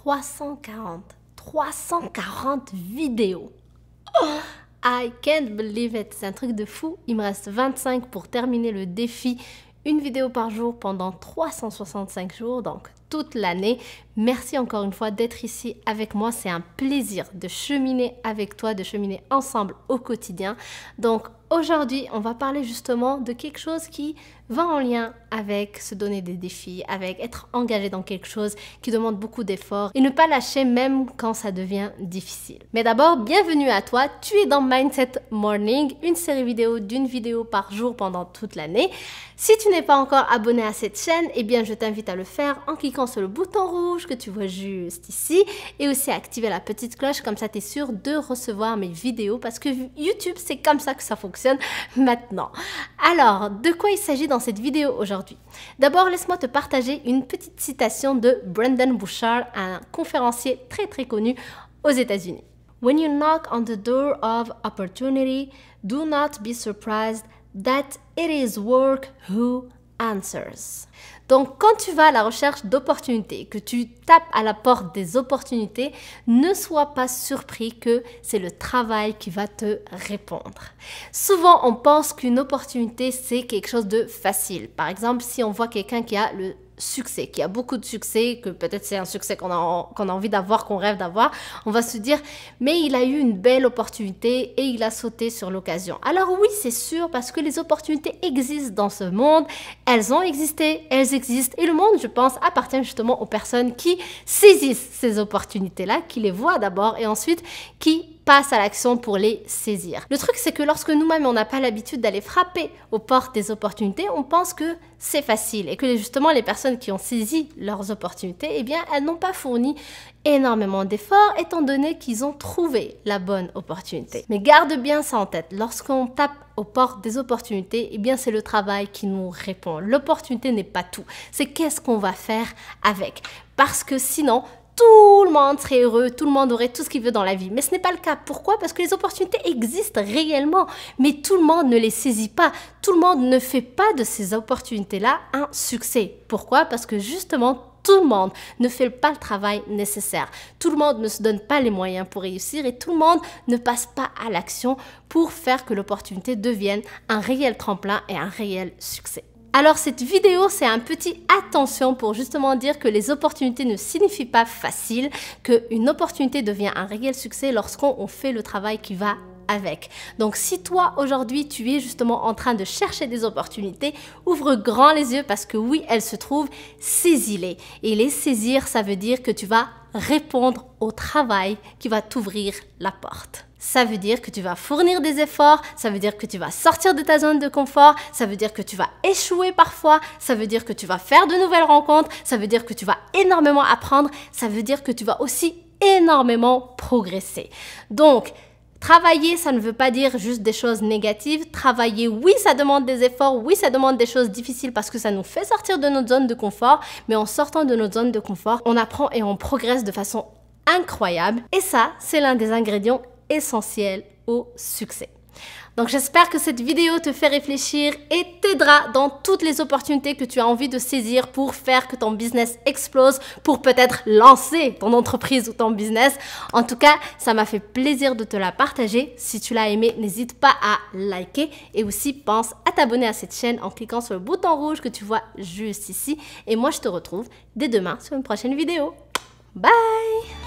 340 vidéos. Oh, I can't believe it. C'est un truc de fou. Il me reste 25 pour terminer le défi. Une vidéo par jour pendant 365 jours, donc toute l'année. Merci encore une fois d'être ici avec moi. C'est un plaisir de cheminer avec toi, de cheminer ensemble au quotidien. Donc aujourd'hui, on va parler justement de quelque chose qui va en lien avec se donner des défis, avec être engagé dans quelque chose qui demande beaucoup d'efforts et ne pas lâcher même quand ça devient difficile. Mais d'abord, bienvenue à toi. Tu es dans Mindset Morning, une série vidéo d'une vidéo par jour pendant toute l'année. Si tu n'es pas encore abonné à cette chaîne, eh bien je t'invite à le faire en cliquant sur le bouton rouge que tu vois juste ici et aussi à activer la petite cloche, comme ça tu es sûr de recevoir mes vidéos parce que YouTube, c'est comme ça que ça fonctionne maintenant. Alors, de quoi il s'agit dans cette vidéo aujourd'hui? D'abord, laisse-moi te partager une petite citation de Brendon Burchard, un conférencier très connu aux États-Unis. When you knock on the door of opportunity, do not be surprised that it is work who answers. Donc, quand tu vas à la recherche d'opportunités, que tu tapes à la porte des opportunités, ne sois pas surpris que c'est le travail qui va te répondre. Souvent, on pense qu'une opportunité, c'est quelque chose de facile. Par exemple, si on voit quelqu'un qui a le succès, qui a beaucoup de succès, que peut-être c'est un succès qu'on a envie d'avoir, qu'on rêve d'avoir, on va se dire, mais il a eu une belle opportunité et il a sauté sur l'occasion. Alors oui, c'est sûr, parce que les opportunités existent dans ce monde, elles ont existé, elles existent, et le monde, je pense, appartient justement aux personnes qui saisissent ces opportunités-là, qui les voient d'abord et ensuite qui passe à l'action pour les saisir. Le truc, c'est que lorsque nous-mêmes, on n'a pas l'habitude d'aller frapper aux portes des opportunités, on pense que c'est facile et que justement, les personnes qui ont saisi leurs opportunités, eh bien, elles n'ont pas fourni énormément d'efforts étant donné qu'ils ont trouvé la bonne opportunité. Mais garde bien ça en tête. Lorsqu'on tape aux portes des opportunités, eh bien, c'est le travail qui nous répond. L'opportunité n'est pas tout. C'est qu'est-ce qu'on va faire avec. Parce que sinon, tout le monde serait heureux, tout le monde aurait tout ce qu'il veut dans la vie. Mais ce n'est pas le cas. Pourquoi? Parce que les opportunités existent réellement, mais tout le monde ne les saisit pas. Tout le monde ne fait pas de ces opportunités-là un succès. Pourquoi? Parce que justement, tout le monde ne fait pas le travail nécessaire. Tout le monde ne se donne pas les moyens pour réussir et tout le monde ne passe pas à l'action pour faire que l'opportunité devienne un réel tremplin et un réel succès. Alors cette vidéo, c'est un petit attention pour justement dire que les opportunités ne signifient pas facile, qu'une opportunité devient un réel succès lorsqu'on fait le travail qui va avec. Donc si toi aujourd'hui tu es justement en train de chercher des opportunités, ouvre grand les yeux parce que oui, elles se trouvent, saisis-les. Et les saisir, ça veut dire que tu vas répondre au travail qui va t'ouvrir la porte. Ça veut dire que tu vas fournir des efforts, ça veut dire que tu vas sortir de ta zone de confort, ça veut dire que tu vas échouer parfois, ça veut dire que tu vas faire de nouvelles rencontres, ça veut dire que tu vas énormément apprendre, ça veut dire que tu vas aussi énormément progresser. Donc, travailler, ça ne veut pas dire juste des choses négatives. Travailler, oui, ça demande des efforts, oui, ça demande des choses difficiles parce que ça nous fait sortir de notre zone de confort, mais en sortant de notre zone de confort, on apprend et on progresse de façon incroyable. Et ça, c'est l'un des ingrédients essentiel au succès. Donc j'espère que cette vidéo te fait réfléchir et t'aidera dans toutes les opportunités que tu as envie de saisir pour faire que ton business explose, pour peut-être lancer ton entreprise ou ton business. En tout cas, ça m'a fait plaisir de te la partager. Si tu l'as aimé, n'hésite pas à liker et aussi pense à t'abonner à cette chaîne en cliquant sur le bouton rouge que tu vois juste ici. Et moi, je te retrouve dès demain sur une prochaine vidéo. Bye!